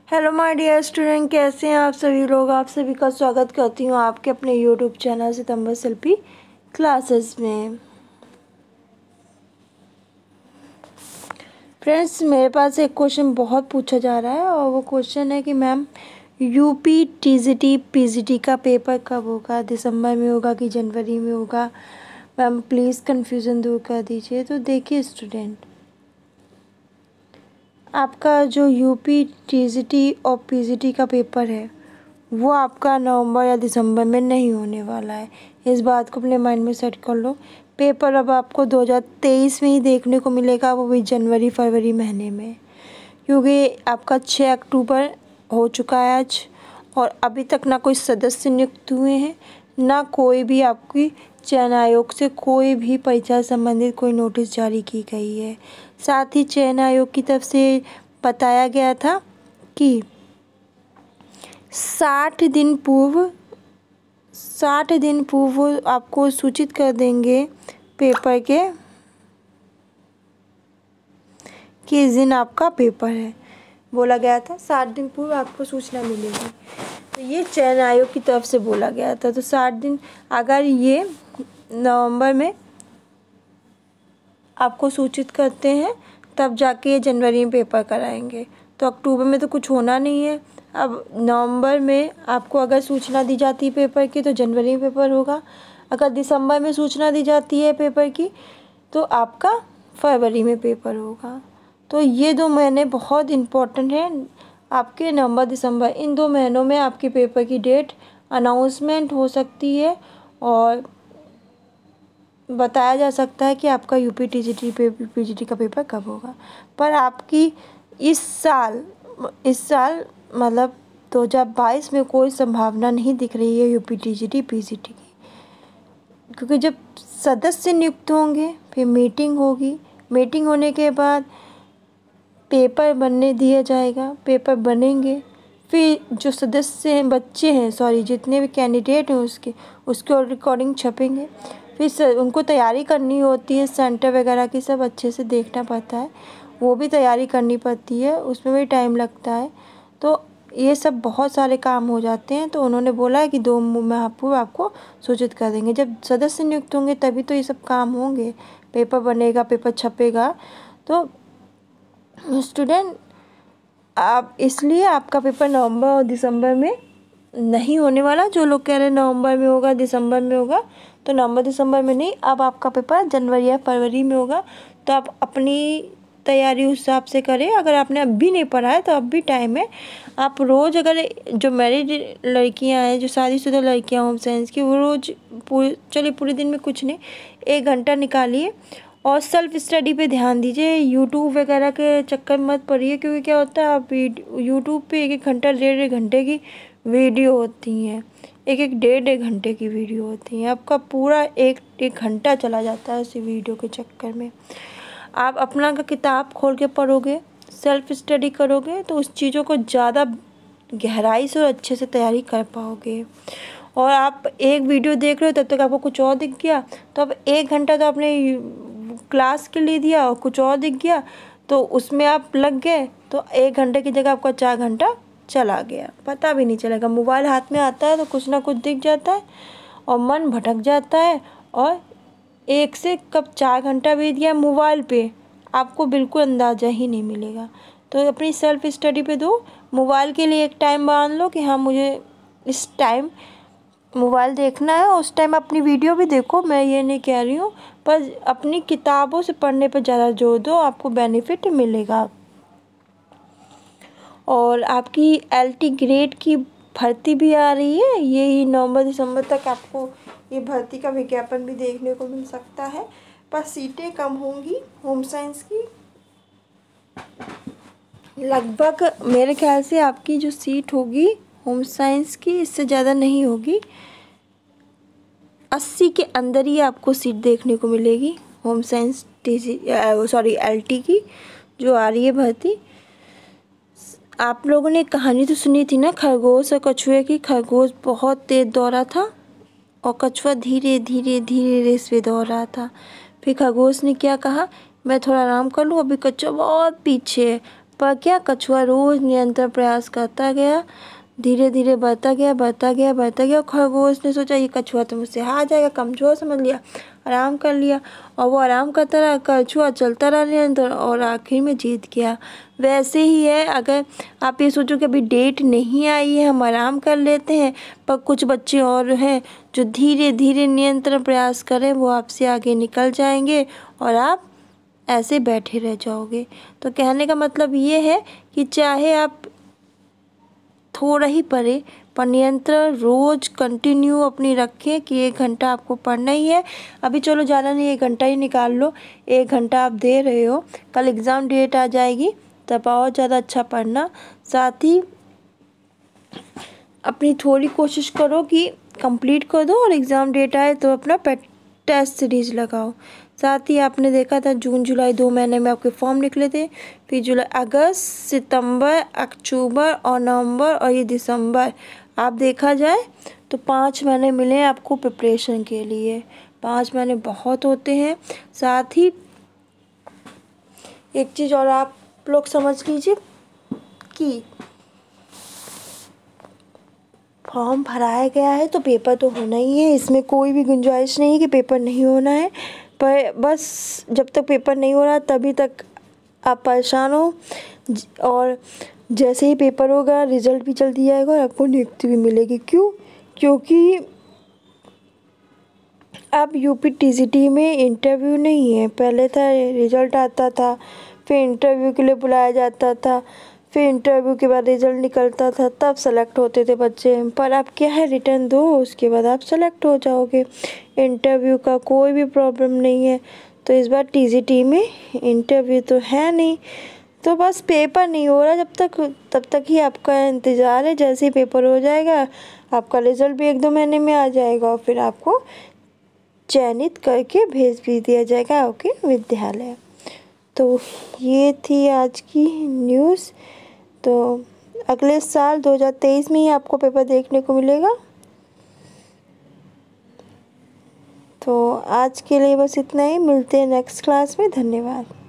Hello my dear student, कैसे हैं आप सभी लोग। आप सभी का स्वागत करती हूँ आपके अपने यूट्यूब चैनल सितंबर शिल्पी क्लासेस में। फ्रेंड्स, मेरे पास एक क्वेश्चन बहुत पूछा जा रहा है और वो क्वेश्चन है कि मैम यूपी टीजीटी पीजीटी का पेपर कब होगा, दिसंबर में होगा कि जनवरी में होगा। मैम प्लीज़ कन्फ्यूज़न दूर कर दीजिए। तो देखिए स्टूडेंट, आपका जो यूपी टीजीटी और पीजीटी का पेपर है वो आपका नवंबर या दिसंबर में नहीं होने वाला है। इस बात को अपने माइंड में सेट कर लो। पेपर अब आपको 2023 में ही देखने को मिलेगा, वो भी जनवरी फरवरी महीने में, क्योंकि आपका 6 अक्टूबर हो चुका है आज और अभी तक ना कोई सदस्य नियुक्त हुए हैं, ना कोई भी आपकी चयन आयोग से कोई भी परीक्षा संबंधित कोई नोटिस जारी की गई है। साथ ही चयन आयोग की तरफ से बताया गया था कि 60 दिन पूर्व आपको सूचित कर देंगे पेपर के कि इस दिन आपका पेपर है। बोला गया था 60 दिन पूर्व आपको सूचना मिलेगी, तो ये चयन आयोग की तरफ से बोला गया था। तो 60 दिन, अगर ये नवंबर में आपको सूचित करते हैं तब जाके ये जनवरी में पेपर कराएंगे, तो अक्टूबर में तो कुछ होना नहीं है। अब नवंबर में आपको अगर सूचना दी जाती है पेपर की तो जनवरी में पेपर होगा, अगर दिसंबर में सूचना दी जाती है पेपर की तो आपका फरवरी में पेपर होगा। तो ये 2 महीने बहुत इम्पोर्टेंट हैं आपके, नवंबर दिसंबर। इन 2 महीनों में आपके पेपर की डेट अनाउंसमेंट हो सकती है और बताया जा सकता है कि आपका यूपी टीजीटी पीजीटी का पेपर कब होगा। पर आपकी इस साल मतलब 2022 में कोई संभावना नहीं दिख रही है यूपी टीजीटी पीजीटी की, क्योंकि जब सदस्य नियुक्त होंगे फिर मीटिंग होगी, मीटिंग होने के बाद पेपर बनने दिया जाएगा, पेपर बनेंगे, फिर जो सदस्य हैं, बच्चे हैं, जितने भी कैंडिडेट हैं उसके रिकॉर्डिंग छपेंगे। फिर उनको तैयारी करनी होती है, सेंटर वगैरह की सब अच्छे से देखना पड़ता है, वो भी तैयारी करनी पड़ती है, उसमें भी टाइम लगता है। तो ये सब बहुत सारे काम हो जाते हैं। तो उन्होंने बोला है कि 2 माह पूर्व आपको सूचित कर देंगे। जब सदस्य नियुक्त होंगे तभी तो ये सब काम होंगे, पेपर बनेगा, पेपर छपेगा। तो स्टूडेंट, आप इसलिए आपका पेपर नवंबर और दिसंबर में नहीं होने वाला। जो लोग कह रहे हैं नवंबर में होगा, दिसंबर में होगा, तो नवंबर दिसंबर में नहीं, अब आपका पेपर जनवरी या फरवरी में होगा। तो आप अपनी तैयारी उस हिसाब से करें। अगर आपने अब भी नहीं पढ़ा है तो अब भी टाइम है। आप रोज़, अगर जो मैरिड लड़कियां हैं, जो शादीशुदा लड़कियां होम साइंस की, वो रोज़ पूरे दिन में कुछ नहीं, 1 घंटा निकालिए और सेल्फ स्टडी पे ध्यान दीजिए। यूट्यूब वगैरह के चक्कर में मत पड़िए, क्योंकि क्या होता है, आप यूट्यूब पे 1-1 घंटा, 1.5 घंटे की वीडियो होती हैं, 1-1 घंटे की वीडियो होती हैं। आपका पूरा एक घंटा चला जाता है उसी वीडियो के चक्कर में। आप अपना का किताब खोल के पढ़ोगे, सेल्फ स्टडी करोगे, तो उस चीज़ों को ज़्यादा गहराई से और अच्छे से तैयारी कर पाओगे। और आप एक वीडियो देख रहे हो, तब तक आपको कुछ और दिख गया, तो अब 1 घंटा तो आपने क्लास के लिए दिया और कुछ और दिख गया, तो उसमें आप लग गए, तो 1 घंटे की जगह आपका 4 घंटा चला गया, पता भी नहीं चलेगा। मोबाइल हाथ में आता है तो कुछ ना कुछ दिख जाता है और मन भटक जाता है, और 1 से कब 4 घंटा बीत गया मोबाइल पे, आपको बिल्कुल अंदाज़ा ही नहीं मिलेगा। तो अपनी सेल्फ स्टडी पे दो, मोबाइल के लिए एक टाइम बांध लो कि हाँ, मुझे इस टाइम मोबाइल देखना है, और उस टाइम अपनी वीडियो भी देखो, मैं ये नहीं कह रही हूँ, पर अपनी किताबों से पढ़ने पर ज़्यादा जोर दो, आपको बेनिफिट मिलेगा। और आपकी LT ग्रेड की भर्ती भी आ रही है, यही नवंबर दिसंबर तक आपको ये भर्ती का विज्ञापन भी देखने को मिल सकता है, पर सीटें कम होंगी होम साइंस की। लगभग मेरे ख्याल से आपकी जो सीट होगी होम साइंस की, इससे ज़्यादा नहीं होगी, 80 के अंदर ही आपको सीट देखने को मिलेगी होम साइंस LT की जो आ रही है भर्ती। आप लोगों ने कहानी तो सुनी थी ना, खरगोश और कछुए की। खरगोश बहुत तेज दौड़ा था और कछुआ धीरे धीरे धीरे रेस पे दौड़ रहा था। फिर खरगोश ने क्या कहा, मैं थोड़ा आराम कर लूँ, अभी कछुआ बहुत पीछे है। पर क्या कछुआ रोज निरंतर प्रयास करता गया, धीरे धीरे बढ़ता गया। खरगोश ने सोचा ये कछुआ तो मुझसे हार जाएगा, कमजोर समझ लिया, आराम कर लिया। और वो आराम करता रहा, कछुआ चलता रहा निरंतर और आखिर में जीत गया। वैसे ही है, अगर आप ये सोचो कि अभी डेट नहीं आई है, हम आराम कर लेते हैं, पर कुछ बच्चे और हैं जो धीरे धीरे निरंतर प्रयास करें, वो आपसे आगे निकल जाएंगे और आप ऐसे बैठे रह जाओगे। तो कहने का मतलब ये है कि चाहे आप थोड़ा ही पढ़े, पर नियंत्रण रोज कंटिन्यू अपनी रखें कि 1 घंटा आपको पढ़ना ही है। अभी चलो ज़्यादा नहीं, 1 घंटा ही निकाल लो। 1 घंटा आप दे रहे हो, कल एग्ज़ाम डेट आ जाएगी तब और ज़्यादा अच्छा पढ़ना। साथ ही अपनी थोड़ी कोशिश करो कि कंप्लीट कर दो और एग्ज़ाम डेट आए तो अपना टेस्ट सीरीज़ लगाओ। साथ ही आपने देखा था जून जुलाई 2 महीने में आपके फॉर्म निकले थे, फिर जुलाई अगस्त सितंबर अक्टूबर और नवंबर और ये दिसंबर, आप देखा जाए तो 5 महीने मिले आपको प्रिपरेशन के लिए। 5 महीने बहुत होते हैं। साथ ही एक चीज़ और आप लोग समझ लीजिए कि फॉर्म भराया गया है तो पेपर तो होना ही है, इसमें कोई भी गुंजाइश नहीं है कि पेपर नहीं होना है। पर बस जब तक पेपर नहीं हो रहा तभी तक आप परेशान हो, और जैसे ही पेपर होगा रिज़ल्ट भी जल्दी आएगा और आपको नियुक्ति भी मिलेगी। क्यों? क्योंकि अब यूपीटीसीटी में इंटरव्यू नहीं है, पहले था रिज़ल्ट आता था, फिर इंटरव्यू के लिए बुलाया जाता था, फिर इंटरव्यू के बाद रिज़ल्ट निकलता था, तब सेलेक्ट होते थे बच्चे। पर अब क्या है, रिटर्न दो उसके बाद आप सेलेक्ट हो जाओगे, इंटरव्यू का कोई भी प्रॉब्लम नहीं है। तो इस बार टीजीटी में इंटरव्यू तो है नहीं, तो बस पेपर नहीं हो रहा तब तक ही आपका इंतज़ार है। जैसे ही पेपर हो जाएगा आपका रिज़ल्ट भी 1-2 महीने में आ जाएगा और फिर आपको चयनित करके भेज भी दिया जाएगा आपके विद्यालय। तो ये थी आज की न्यूज़। तो अगले साल 2023 में ही आपको पेपर देखने को मिलेगा। तो आज के लिए बस इतना ही, मिलते हैं नेक्स्ट क्लास में। धन्यवाद।